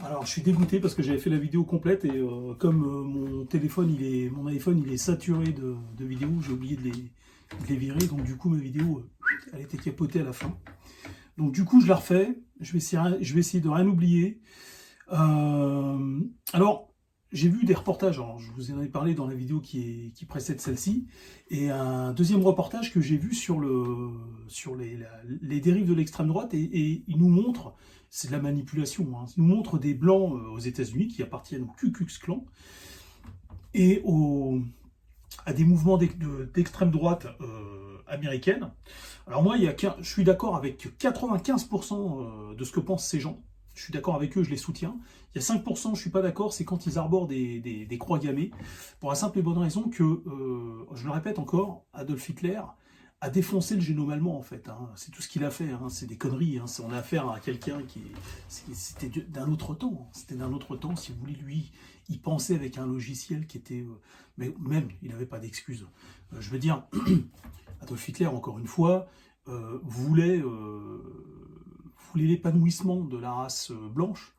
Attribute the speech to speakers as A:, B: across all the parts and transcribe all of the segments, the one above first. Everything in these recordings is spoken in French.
A: Alors, je suis dégoûté parce que j'avais fait la vidéo complète et comme mon iPhone, il est saturé de vidéos, j'ai oublié de les virer. Donc, du coup, ma vidéo, elle était capotée à la fin. Donc, du coup, je la refais. Je vais essayer de rien oublier. Alors, j'ai vu des reportages. Alors, je vous en ai parlé dans la vidéo qui précède celle-ci. Et un deuxième reportage que j'ai vu sur les dérives de l'extrême droite. Et il nous montre, c'est de la manipulation, hein, il nous montre des blancs aux États-Unis qui appartiennent au Ku Klux Klan et à des mouvements d'extrême droite américaine. Alors moi, je suis d'accord avec 95% de ce que pensent ces gens. Je suis d'accord avec eux, je les soutiens. Il y a 5%, je ne suis pas d'accord, c'est quand ils arborent des croix gammées, pour la simple et bonne raison que, je le répète encore, Adolf Hitler a défoncé le génome allemand, en fait. Hein. C'est tout ce qu'il a fait, hein. C'est des conneries. Hein. On a affaire à quelqu'un c'était d'un autre temps. C'était d'un autre temps, si vous voulez. Lui, il pensait avec un logiciel qui était... mais même, il n'avait pas d'excuses. Je veux dire, Adolf Hitler, encore une fois, voulait l'épanouissement de la race blanche,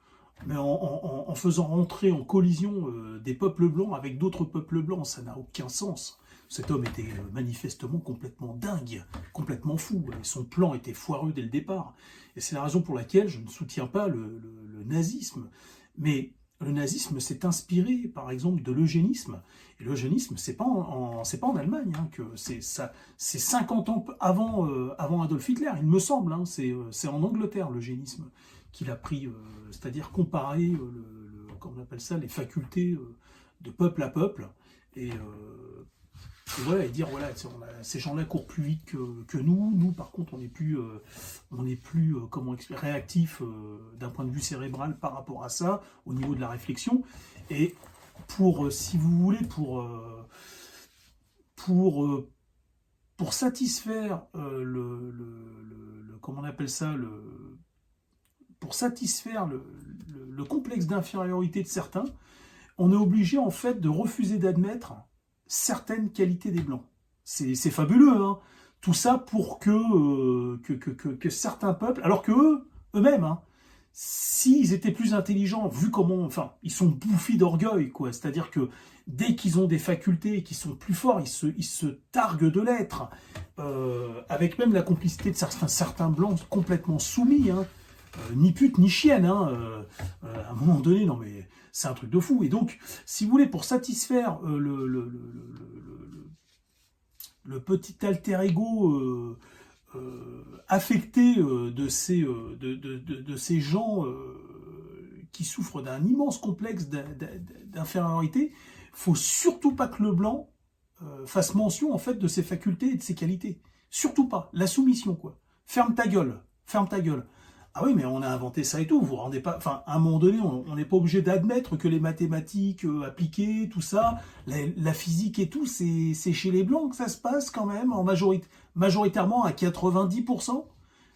A: mais en faisant rentrer en collision des peuples blancs avec d'autres peuples blancs. Ça n'a aucun sens. Cet homme était manifestement complètement dingue, complètement fou. Et son plan était foireux dès le départ. Et c'est la raison pour laquelle je ne soutiens pas le nazisme. Mais le nazisme s'est inspiré, par exemple, de l'eugénisme. Et l'eugénisme, c'est pas en Allemagne, hein, que c'est 50 ans avant Adolf Hitler, il me semble. Hein, c'est en Angleterre, l'eugénisme, qu'il a pris, c'est-à-dire comparer, comment on appelle ça, les facultés de peuple à peuple. Et voilà, et dire, voilà, ces gens-là courent plus vite que nous. Nous, par contre, on n'est plus réactifs d'un point de vue cérébral par rapport à ça, au niveau de la réflexion. Et si vous voulez, pour satisfaire comment on appelle ça, pour satisfaire le complexe d'infériorité de certains, on est obligé, en fait, de refuser d'admettre certaines qualités des Blancs. C'est fabuleux, hein. Tout ça pour que certains peuples, alors que eux-mêmes, hein, s'ils étaient plus intelligents, vu comment, enfin, ils sont bouffis d'orgueil, quoi. C'est-à-dire que dès qu'ils ont des facultés et qu'ils sont plus forts, ils se targuent de l'être, avec même la complicité de certains Blancs complètement soumis, hein. Ni pute ni chienne, hein. À un moment donné, non mais c'est un truc de fou. Et donc, si vous voulez, pour satisfaire le petit alter ego affecté de ces gens qui souffrent d'un immense complexe d'infériorité, faut surtout pas que le blanc fasse mention en fait de ses facultés et de ses qualités. Surtout pas. La soumission, quoi. Ferme ta gueule. Ferme ta gueule. Ah oui, mais on a inventé ça et tout, vous vous rendez pas... Enfin, à un moment donné, on n'est pas obligé d'admettre que les mathématiques appliquées, tout ça, la physique et tout, c'est chez les Blancs que ça se passe quand même, majoritairement à 90%,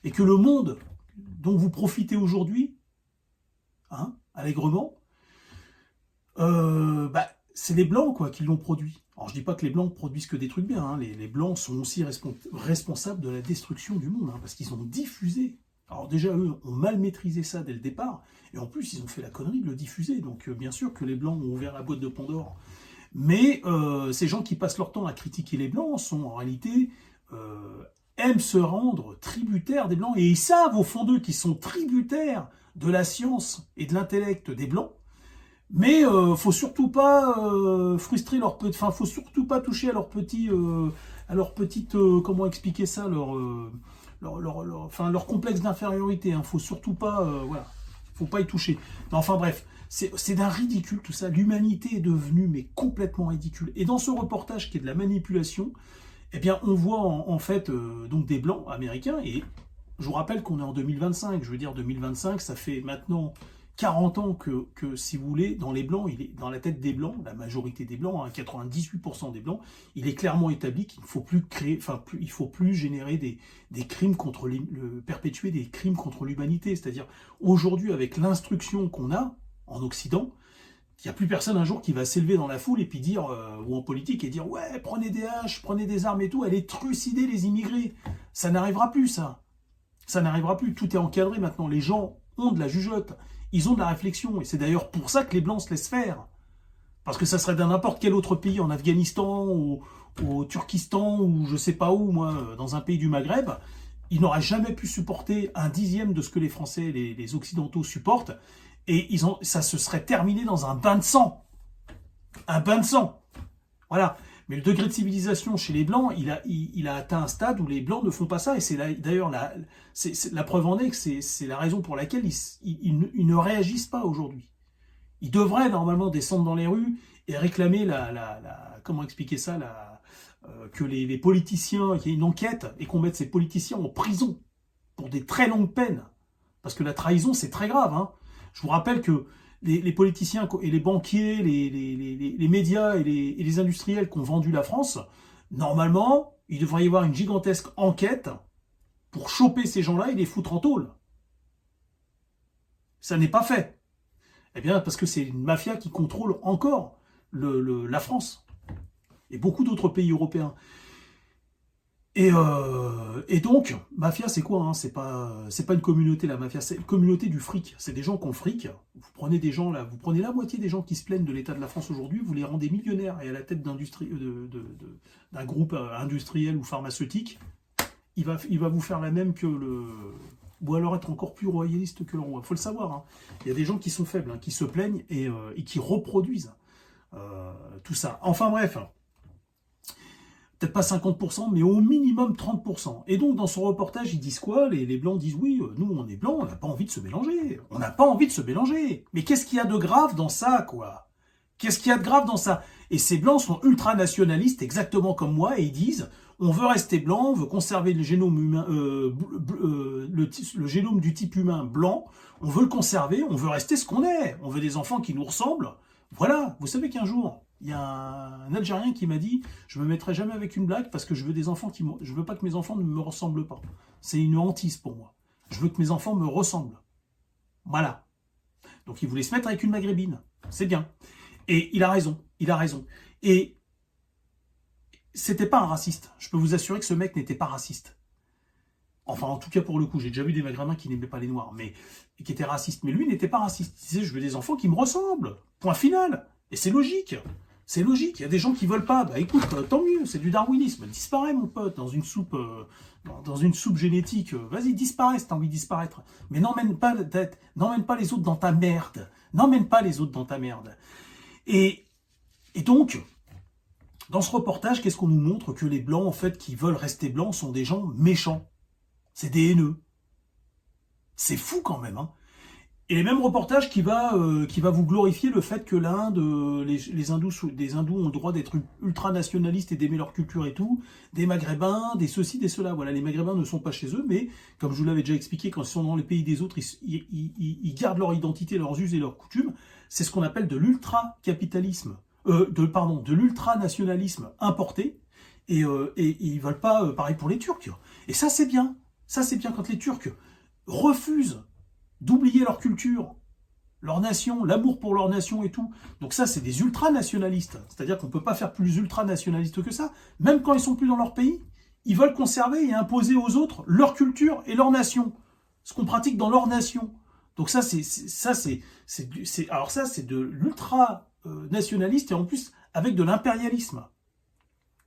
A: et que le monde dont vous profitez aujourd'hui, hein, allègrement, c'est les Blancs, quoi, qui l'ont produit. Alors, je dis pas que les Blancs produisent que des trucs bien, hein, les Blancs sont aussi responsables de la destruction du monde, hein, parce qu'ils ont diffusé. Alors déjà, eux ont mal maîtrisé ça dès le départ, et en plus, ils ont fait la connerie de le diffuser, donc bien sûr que les Blancs ont ouvert la boîte de Pandore. Mais ces gens qui passent leur temps à critiquer les Blancs sont en réalité, aiment se rendre tributaires des Blancs, et ils savent au fond d'eux qu'ils sont tributaires de la science et de l'intellect des Blancs, mais faut surtout pas frustrer faut surtout pas toucher à leur petite, comment expliquer ça, leur complexe d'infériorité, hein. Faut surtout pas, voilà, faut pas y toucher. Mais enfin bref, c'est d'un ridicule tout ça. L'humanité est devenue mais complètement ridicule. Et dans ce reportage qui est de la manipulation, eh bien on voit en fait donc des blancs américains. Et je vous rappelle qu'on est en 2025. Je veux dire 2025, ça fait maintenant 40 ans que, si vous voulez, dans les Blancs, dans la tête des Blancs, la majorité des Blancs, hein, 98% des Blancs, il est clairement établi qu'il ne faut plus il faut plus générer des crimes perpétuer des crimes contre l'humanité. C'est-à-dire, aujourd'hui, avec l'instruction qu'on a en Occident, il n'y a plus personne un jour qui va s'élever dans la foule et puis dire, ou en politique, et dire, ouais, prenez des haches, prenez des armes et tout, allez trucider les immigrés. Ça n'arrivera plus, ça. Ça n'arrivera plus. Tout est encadré maintenant. Les gens ont de la jugeote. Ils ont de la réflexion. Et c'est d'ailleurs pour ça que les Blancs se laissent faire. Parce que ça serait dans n'importe quel autre pays, en Afghanistan, au Turkistan, ou je sais pas où, moi, dans un pays du Maghreb, ils n'auraient jamais pu supporter un dixième de ce que les Français, les Occidentaux supportent. Et ça se serait terminé dans un bain de sang. Un bain de sang. Voilà. Mais le degré de civilisation chez les Blancs, il a atteint un stade où les Blancs ne font pas ça. Et c'est d'ailleurs la preuve en est que c'est la raison pour laquelle ils ne réagissent pas aujourd'hui. Ils devraient normalement descendre dans les rues et réclamer comment expliquer ça, que les politiciens, qu'il y ait une enquête et qu'on mette ces politiciens en prison pour des très longues peines. Parce que la trahison, c'est très grave. Hein. Je vous rappelle que les politiciens et les banquiers, les médias et les industriels qui ont vendu la France, normalement, il devrait y avoir une gigantesque enquête pour choper ces gens-là et les foutre en tôle. Ça n'est pas fait. Eh bien, parce que c'est une mafia qui contrôle encore la France et beaucoup d'autres pays européens. Et donc, mafia, c'est quoi hein? C'est pas une communauté, la mafia, c'est une communauté du fric. C'est des gens qui ont fric. Vous prenez des gens là, vous prenez la moitié des gens qui se plaignent de l'état de la France aujourd'hui, vous les rendez millionnaires et à la tête d'un groupe industriel ou pharmaceutique, il va vous faire la même que ou alors être encore plus royaliste que le roi. Faut le savoir. Hein. Il y a des gens qui sont faibles, hein, qui se plaignent et qui reproduisent tout ça. Enfin bref. Peut-être pas 50%, mais au minimum 30%. Et donc, dans son reportage, ils disent quoi? Les Blancs disent, oui, nous, on est Blancs, on n'a pas envie de se mélanger. On n'a pas envie de se mélanger. Mais qu'est-ce qu'il y a de grave dans ça, quoi? Qu'est-ce qu'il y a de grave dans ça? Et ces Blancs sont ultra-nationalistes, exactement comme moi, et ils disent, on veut rester blanc, on veut conserver le génome humain, le génome du type humain blanc, on veut le conserver, on veut rester ce qu'on est. On veut des enfants qui nous ressemblent. Voilà, vous savez qu'un jour, il y a un Algérien qui m'a dit « Je me mettrai jamais avec une blague parce que je veux des enfants je veux pas que mes enfants ne me ressemblent pas. C'est une hantise pour moi. Je veux que mes enfants me ressemblent. » Voilà. Donc il voulait se mettre avec une maghrébine. C'est bien. Et il a raison. Il a raison. Et c'était pas un raciste. Je peux vous assurer que ce mec n'était pas raciste. Enfin, en tout cas, pour le coup, j'ai déjà vu des maghrébins qui n'aimaient pas les noirs, mais qui étaient racistes. Mais lui n'était pas raciste. Il disait « Je veux des enfants qui me ressemblent. Point final. » Et c'est logique. C'est logique. Il y a des gens qui veulent pas. Bah écoute, tant mieux. C'est du darwinisme. Disparaît, mon pote, dans une soupe génétique. Vas-y, disparaît si t'as envie de disparaître. Mais n'emmène pas les autres dans ta merde. N'emmène pas les autres dans ta merde. Et donc, dans ce reportage, qu'est-ce qu'on nous montre? Que les Blancs, en fait, qui veulent rester blancs, sont des gens méchants. C'est des haineux. C'est fou quand même, hein. Et les mêmes reportages qui va vous glorifier le fait que l'Inde, des hindous ont le droit d'être ultranationalistes et d'aimer leur culture et tout, des maghrébins, des ceci, des cela. Voilà, les maghrébins ne sont pas chez eux, mais comme je vous l'avais déjà expliqué, quand ils sont dans les pays des autres, ils gardent leur identité, leurs us et leurs coutumes. C'est ce qu'on appelle de l'ultra-capitalisme, de l'ultranationalisme importé. Et ils veulent pas, pareil pour les Turcs. Et ça c'est bien. Ça c'est bien quand les Turcs refusent d'oublier leur culture, leur nation, l'amour pour leur nation et tout. Donc ça, c'est des ultranationalistes. C'est-à-dire qu'on ne peut pas faire plus ultranationaliste que ça. Même quand ils sont plus dans leur pays, ils veulent conserver et imposer aux autres leur culture et leur nation. Ce qu'on pratique dans leur nation. Donc ça, c'est de l'ultra-nationaliste et en plus avec de l'impérialisme.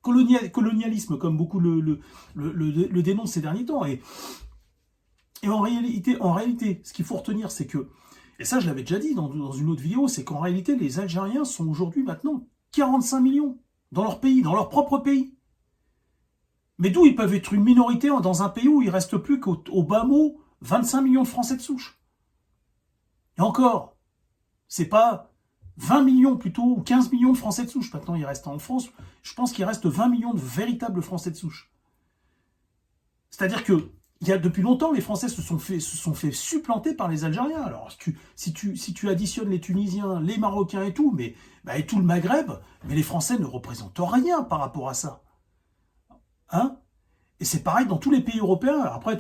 A: Colonialisme, comme beaucoup le dénoncent ces derniers temps. Et en réalité, ce qu'il faut retenir, c'est que, et ça je l'avais déjà dit dans une autre vidéo, c'est qu'en réalité, les Algériens sont aujourd'hui maintenant 45 millions dans leur pays, dans leur propre pays. Mais d'où ils peuvent être une minorité dans un pays où il ne reste plus qu'au bas mot 25 millions de Français de souche. Et encore, c'est pas 20 millions plutôt, ou 15 millions de Français de souche. Maintenant, il reste en France, je pense qu'il reste 20 millions de véritables Français de souche. C'est-à-dire que depuis longtemps, les Français se sont fait supplanter par les Algériens. Alors, si tu additionnes les Tunisiens, les Marocains et tout, et tout le Maghreb, mais les Français ne représentent rien par rapport à ça. Hein? Et c'est pareil dans tous les pays européens. Après,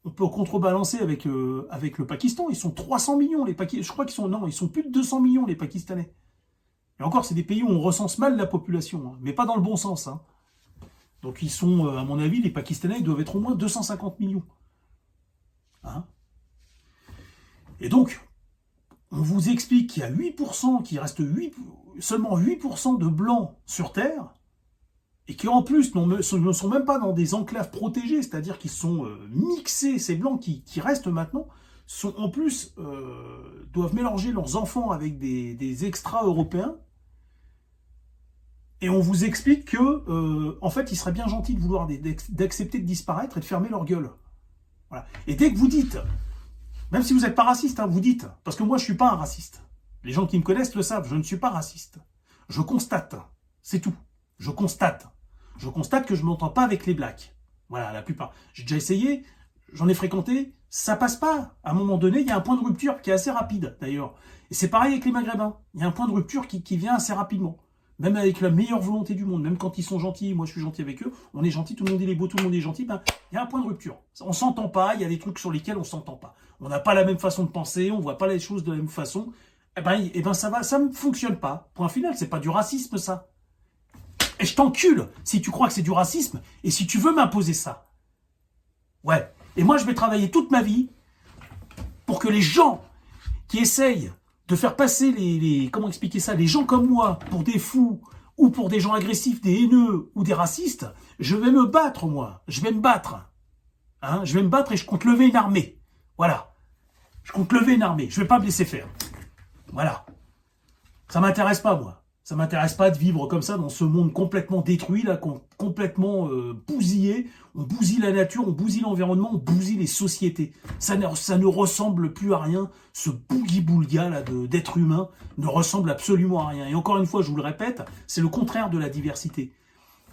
A: on peut contrebalancer avec le Pakistan. Ils sont 300 millions, les Pakistanais. Je crois ils sont plus de 200 millions, les Pakistanais. Et encore, c'est des pays où on recense mal la population, hein, mais pas dans le bon sens, hein. Donc ils sont, à mon avis, les Pakistanais, ils doivent être au moins 250 millions. Hein? Et donc, on vous explique qu'il y a 8%, qu'il reste seulement 8% de blancs sur Terre, et qui en plus ne sont même pas dans des enclaves protégées, c'est-à-dire qu'ils sont mixés, ces blancs qui restent maintenant, sont en plus doivent mélanger leurs enfants avec des extra-européens, et on vous explique que, en fait, il serait bien gentil de vouloir d'accepter de disparaître et de fermer leur gueule. Voilà. Et dès que vous dites, même si vous n'êtes pas raciste, hein, vous dites, parce que moi je ne suis pas un raciste. Les gens qui me connaissent le savent, je ne suis pas raciste. Je constate, c'est tout. Je constate. Je constate que je ne m'entends pas avec les blacks. Voilà, la plupart. J'ai déjà essayé, j'en ai fréquenté, ça passe pas. À un moment donné, il y a un point de rupture qui est assez rapide, d'ailleurs. Et c'est pareil avec les Maghrébins. Il y a un point de rupture qui vient assez rapidement. Même avec la meilleure volonté du monde, même quand ils sont gentils, moi je suis gentil avec eux, on est gentil, tout le monde est beau, tout le monde est gentil, ben, il y a un point de rupture. On s'entend pas, il y a des trucs sur lesquels on s'entend pas. On n'a pas la même façon de penser, on voit pas les choses de la même façon. Eh ben ça ne fonctionne pas. Point final, c'est pas du racisme ça. Et je t'encule si tu crois que c'est du racisme et si tu veux m'imposer ça. Ouais. Et moi je vais travailler toute ma vie pour que les gens qui essayent de faire passer comment expliquer ça, les gens comme moi pour des fous ou pour des gens agressifs, des haineux ou des racistes, je vais me battre moi, je vais me battre. Hein, je vais me battre et je compte lever une armée. Voilà. Je compte lever une armée, je vais pas me laisser faire. Voilà. Ça m'intéresse pas moi. Ça m'intéresse pas de vivre comme ça dans ce monde complètement détruit, là, complètement bousillé. On bousille la nature, on bousille l'environnement, on bousille les sociétés. Ça ne ressemble plus à rien. Ce boogie-boulga là d'être humain ne ressemble absolument à rien. Et encore une fois, je vous le répète, c'est le contraire de la diversité.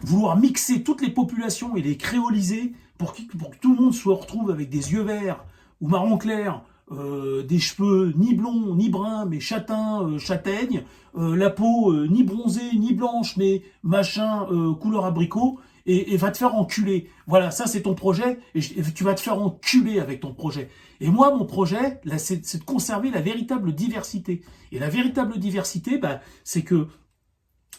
A: Vouloir mixer toutes les populations et les créoliser pour que tout le monde se retrouve avec des yeux verts ou marron clair, des cheveux ni blonds ni bruns mais châtains, châtaignes, la peau ni bronzée ni blanche mais machin couleur abricot et va te faire enculer. Voilà, ça c'est ton projet et tu vas te faire enculer avec ton projet. Et moi mon projet là c'est de conserver la véritable diversité. Et la véritable diversité bah, c'est que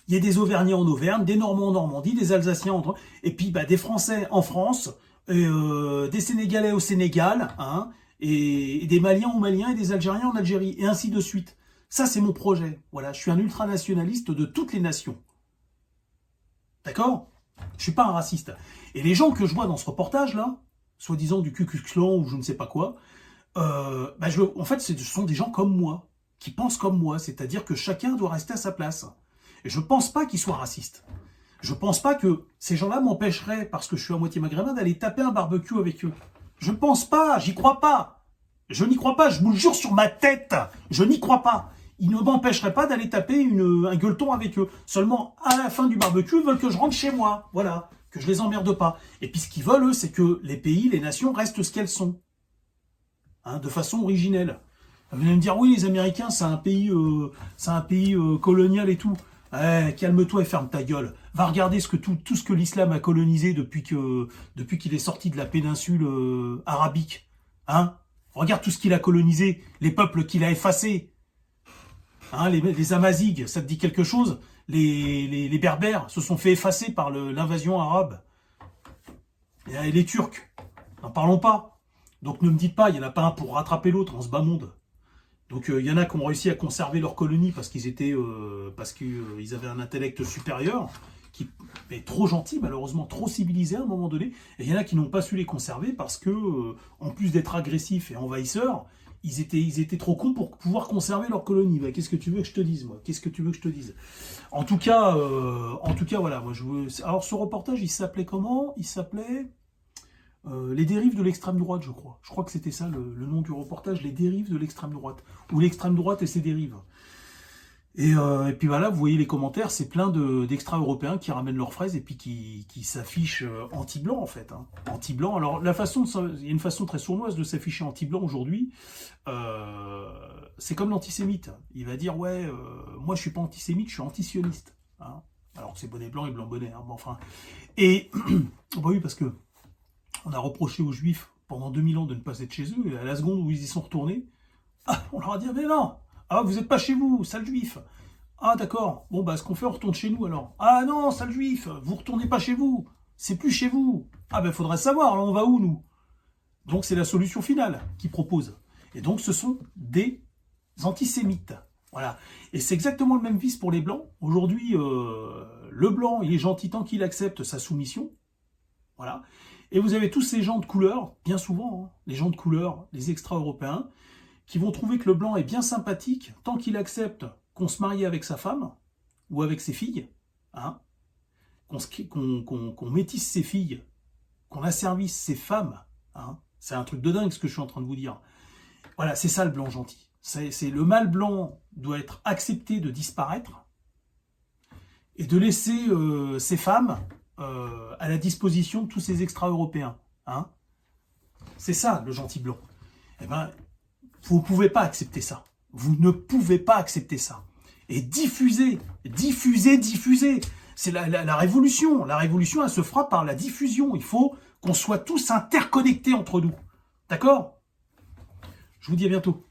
A: il y a des Auvergnats en Auvergne, des Normands en Normandie, des Alsaciens et puis bah, des Français en France, des Sénégalais au Sénégal, hein, et des Maliens aux Maliens et des Algériens en Algérie, et ainsi de suite. Ça, c'est mon projet. Voilà, je suis un ultranationaliste de toutes les nations. D'accord ? Je suis pas un raciste. Et les gens que je vois dans ce reportage-là, soi-disant du Ku Klux Klan ou je ne sais pas quoi, bah en fait, ce sont des gens comme moi, qui pensent comme moi, c'est-à-dire que chacun doit rester à sa place. Et je pense pas qu'ils soient racistes. Je pense pas que ces gens-là m'empêcheraient, parce que je suis à moitié maghrébin, d'aller taper un barbecue avec eux. Je ne pense pas, j'y crois pas. Je n'y crois pas, je vous le jure sur ma tête. Je n'y crois pas. Ils ne m'empêcheraient pas d'aller taper un gueuleton avec eux. Seulement, à la fin du barbecue, ils veulent que je rentre chez moi. Voilà, que je les emmerde pas. Et puis ce qu'ils veulent, eux, c'est que les pays, les nations restent ce qu'elles sont. Hein, de façon originelle. Vous venez me dire, oui, les Américains, c'est un pays colonial et tout. Eh, calme-toi et ferme ta gueule. Va regarder tout ce que l'islam a colonisé depuis qu'il est sorti de la péninsule arabique. Hein? Regarde tout ce qu'il a colonisé, les peuples qu'il a effacés. Hein, les Amazighs, ça te dit quelque chose? Les Berbères se sont fait effacer par l'invasion arabe. Et les Turcs, n'en parlons pas. Donc ne me dites pas, il n'y en a pas un pour rattraper l'autre en ce bas monde. Donc il y en a qui ont réussi à conserver leur colonie parce qu'ils avaient un intellect supérieur, qui est trop gentil, malheureusement trop civilisé à un moment donné. Et il y en a qui n'ont pas su les conserver parce que, en plus d'être agressifs et envahisseurs, ils étaient trop cons pour pouvoir conserver leur colonie. Bah, qu'est-ce que tu veux que je te dise, moi? Qu'est-ce que tu veux que je te dise? En tout cas, voilà. Moi, alors ce reportage, il s'appelait comment? Il s'appelait les dérives de l'extrême droite, je crois. Je crois que c'était ça le nom du reportage, les dérives de l'extrême droite. Ou l'extrême droite et ses dérives. Et puis voilà, vous voyez les commentaires, c'est plein d'extra-européens qui ramènent leurs fraises et puis qui s'affichent anti-blanc en fait. Hein. Anti-blanc. Alors il y a une façon très sournoise de s'afficher anti-blanc aujourd'hui. C'est comme l'antisémite. Il va dire ouais, moi je suis pas antisémite, je suis antisioniste. Hein. Alors que c'est bonnet blanc et blanc bonnet. Hein. Bon, enfin. Et bah oui, parce que on a reproché aux Juifs pendant 2000 ans de ne pas être chez eux, et à la seconde où ils y sont retournés, on leur a dit, mais non, vous n'êtes pas chez vous, sale Juif. Ah d'accord, bon bah ce qu'on fait, on retourne chez nous alors. Ah non, sale Juif, vous retournez pas chez vous, c'est plus chez vous. Ah ben faudrait savoir, alors on va où nous? Donc c'est la solution finale qu'ils proposent. Et donc ce sont des antisémites. Voilà. Et c'est exactement le même vice pour les Blancs. Aujourd'hui, le Blanc, il est gentil tant qu'il accepte sa soumission. Voilà. Et vous avez tous ces gens de couleur, bien souvent, hein, les gens de couleur, les extra-européens, qui vont trouver que le Blanc est bien sympathique tant qu'il accepte qu'on se marie avec sa femme ou avec ses filles, hein, qu'on métisse ses filles, qu'on asservisse ses femmes. Hein. C'est un truc de dingue ce que je suis en train de vous dire. Voilà, c'est ça le Blanc gentil. C'est le mâle blanc doit être accepté de disparaître et de laisser ces femmes à la disposition de tous ces extra-européens. Hein. C'est ça le gentil blanc. Eh ben, vous ne pouvez pas accepter ça. Vous ne pouvez pas accepter ça. Et diffuser. C'est la révolution. La révolution, elle se fera par la diffusion. Il faut qu'on soit tous interconnectés entre nous. D'accord ? Je vous dis à bientôt.